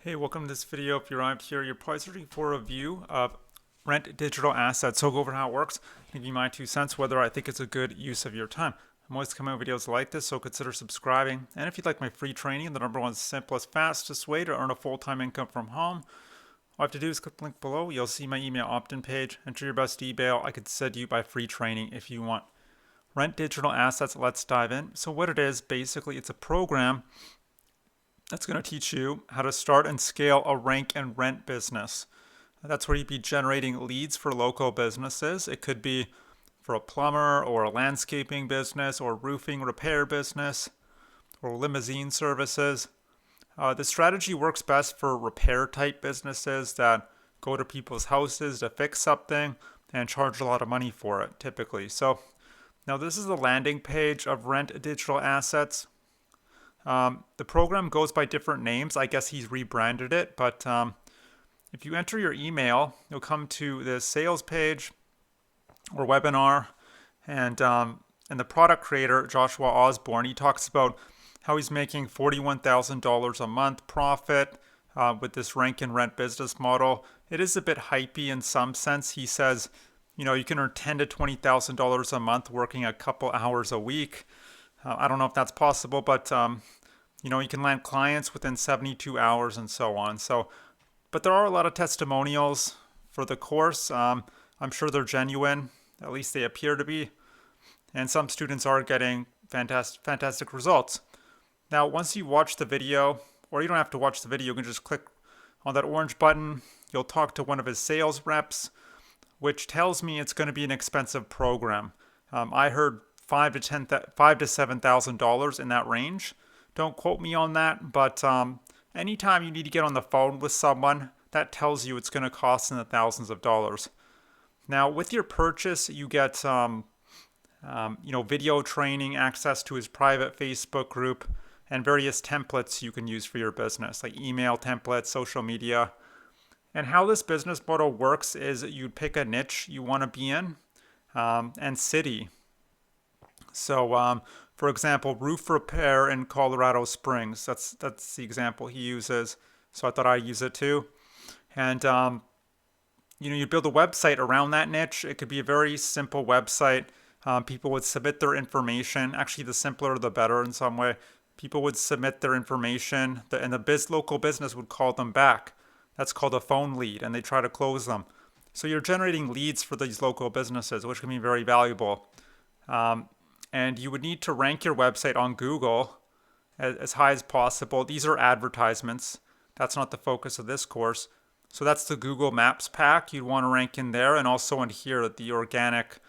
Hey, welcome to this video. If you're on here, you're probably searching for a review of Rent Digital Assets. So I'll go over how it works, give you my 2 cents, whether I think it's a good use of your time. I'm always coming out with videos like this, so consider subscribing. And if you'd like my free training, the number one simplest, fastest way to earn a full-time income from home, all you have to do is click the link below. You'll see my email opt-in page. Enter your best email. I could send you my free training if you want. Rent Digital Assets, let's dive in. So what it is, basically, it's a program that's going to teach you how to start and scale a rank and rent business. That's where you'd be generating leads for local businesses. It could be for a plumber or a landscaping business or roofing repair business or limousine services. The strategy works best for repair type businesses that go to people's houses to fix something and charge a lot of money for it typically. So now this is the landing page of Rent Digital Assets. The program goes by different names. I guess he's rebranded it, but if you enter your email, you'll come to the sales page or webinar, and the product creator, Joshua Osborne, he talks about how he's making $41,000 a month profit with this rank and rent business model. It is a bit hypey in some sense. He says, you can earn $10,000 to $20,000 a month working a couple hours a week. I don't know if that's possible, but you can land clients within 72 hours and so on. But there are a lot of testimonials for the course. I'm sure they're genuine, at least they appear to be. And some students are getting fantastic results. Now, once you watch the video, or you don't have to watch the video, you can just click on that orange button. You'll talk to one of his sales reps, which tells me it's going to be an expensive program. I heard $5,000 to $7,000 in that range. Don't quote me on that, but anytime you need to get on the phone with someone, that tells you it's going to cost in the thousands of dollars. Now, with your purchase, you get video training, access to his private Facebook group, and various templates you can use for your business, like email templates, social media. And how this business model works is you pick a niche you want to be in, and city. So, for example, roof repair in Colorado Springs. That's the example he uses. So I thought I'd use it too. And you build a website around that niche. It could be a very simple website. People would submit their information. Actually, the simpler the better in some way. People would submit their information, and the local business would call them back. That's called a phone lead, and they try to close them. So you're generating leads for these local businesses, which can be very valuable. And you would need to rank your website on Google as high as possible. These are advertisements. That's not the focus of this course. So that's the Google Maps pack. You'd want to rank in there, and also in here, the organic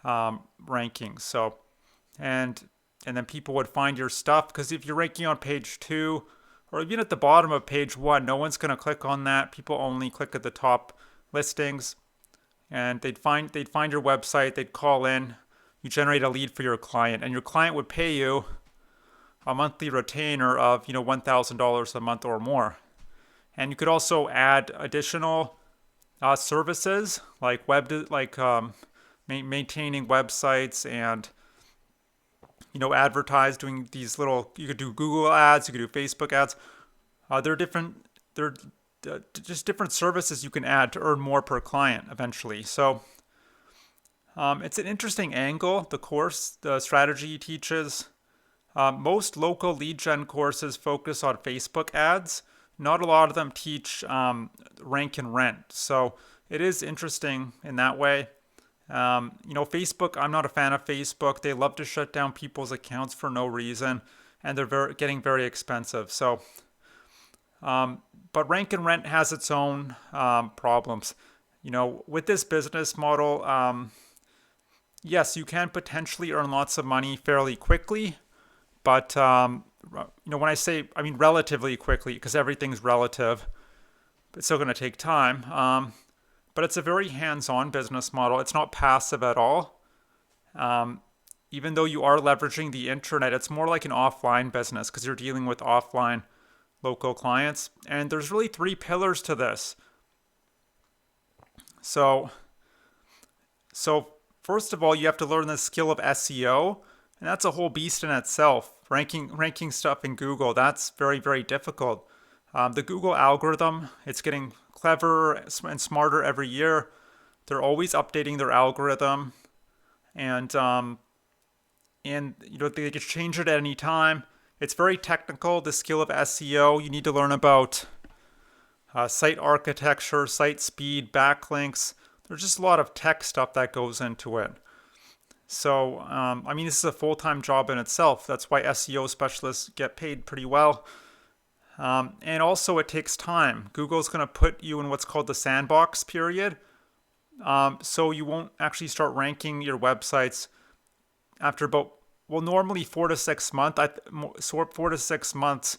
rankings. So, and then people would find your stuff, because if you're ranking on page 2 or even at the bottom of page 1, no one's going to click on that. People only click at the top listings, and they'd find your website. They'd call in. You generate a lead for your client, and your client would pay you a monthly retainer of $1,000 a month or more. And you could also add additional services like maintaining websites and advertise, doing these little. You could do Google ads, you could do Facebook ads. They're just different services you can add to earn more per client eventually. So. It's an interesting angle, the strategy he teaches. Most local lead gen courses focus on Facebook ads. Not a lot of them teach rank and rent. So it is interesting in that way. Facebook, I'm not a fan of Facebook. They love to shut down people's accounts for no reason, and they're getting very expensive. So, but rank and rent has its own problems. With this business model, yes, you can potentially earn lots of money fairly quickly, but when I mean relatively quickly, because everything's relative. It's still going to take time. But it's a very hands-on business model. It's not passive at all. Even though you are leveraging the internet, it's more like an offline business because you're dealing with offline local clients. And there's really 3 pillars to this. So first of all, you have to learn the skill of SEO, and that's a whole beast in itself. Ranking stuff in Google, that's very, very difficult. The Google algorithm, it's getting cleverer and smarter every year. They're always updating their algorithm, and they can change it at any time. It's very technical. The skill of SEO, you need to learn about site architecture, site speed, backlinks. There's just a lot of tech stuff that goes into it. So, this is a full-time job in itself. That's why SEO specialists get paid pretty well. And also, it takes time. Google's going to put you in what's called the sandbox period. So you won't actually start ranking your websites after normally 4 to 6 months. 4 to 6 months.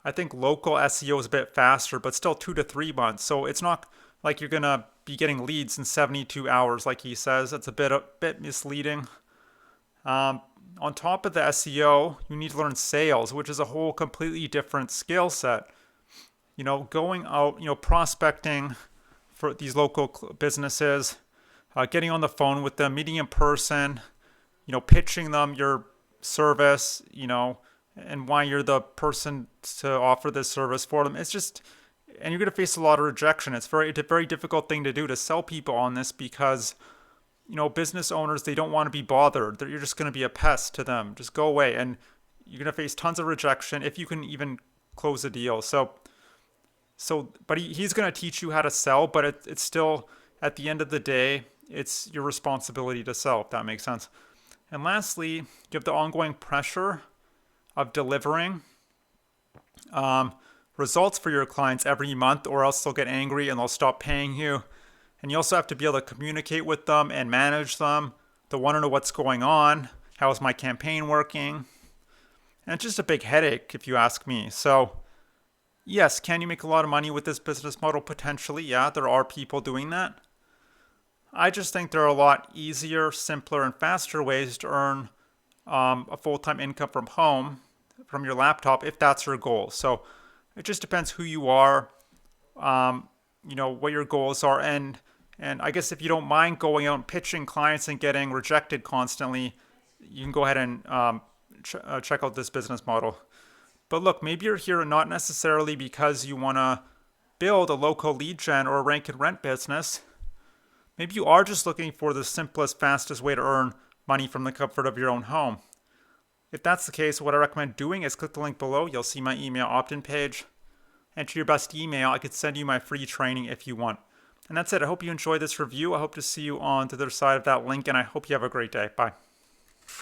I think local SEO is a bit faster, but still 2 to 3 months. So it's not like you're going to be getting leads in 72 hours, like he says. That's a bit misleading. On top of the SEO, you need to learn sales, which is a whole completely different skill set. Going out, prospecting for these local businesses, getting on the phone with them, meeting in person, pitching them your service, and why you're the person to offer this service for them. And you're going to face a lot of rejection. It's a very difficult thing to do, to sell people on this, because business owners, they don't want to be bothered. You're just going to be a pest to them. Just go away. And you're going to face tons of rejection if you can even close a deal. But he's going to teach you how to sell, but it's still, at the end of the day, it's your responsibility to sell, if that makes sense. And lastly, you have the ongoing pressure of delivering results for your clients every month, or else they'll get angry and they'll stop paying you. And you also have to be able to communicate with them and manage them. They'll want to know what's going on. How is my campaign working? And it's just a big headache, if you ask me. So, yes, can you make a lot of money with this business model? Potentially, yeah, there are people doing that. I just think there are a lot easier, simpler, and faster ways to earn a full-time income from home, from your laptop, if that's your goal. So it just depends who you are, what your goals are, and I guess if you don't mind going out and pitching clients and getting rejected constantly, you can go ahead and check out this business model. But look, maybe you're here not necessarily because you want to build a local lead gen or a rank and rent business. Maybe you are just looking for the simplest, fastest way to earn money from the comfort of your own home. If that's the case, what I recommend doing is click the link below. You'll see my email opt-in page. Enter your best email. I could send you my free training if you want. And that's it. I hope you enjoyed this review. I hope to see you on the other side of that link, and I hope you have a great day. Bye.